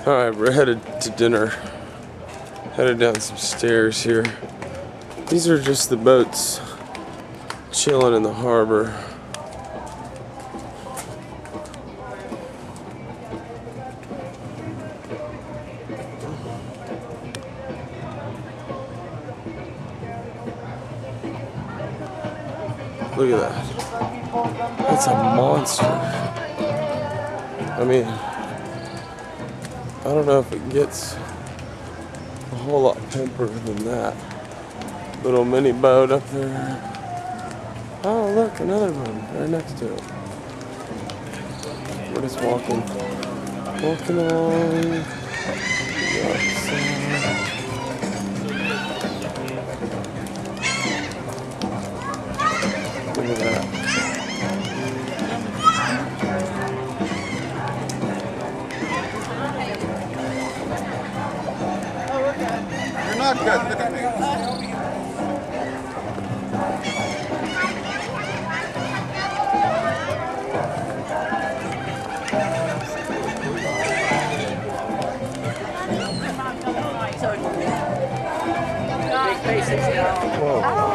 Alright, we're headed to dinner. Headed down some stairs here. These are just the boats chilling in the harbor. Look at that. That's a monster. I mean, I don't know if it gets a whole lot pimper than that. Little mini boat up there. Oh, look, another one right next to it. We're just walking along. Look at that. You're not good. Look at me. Big faces now. Whoa.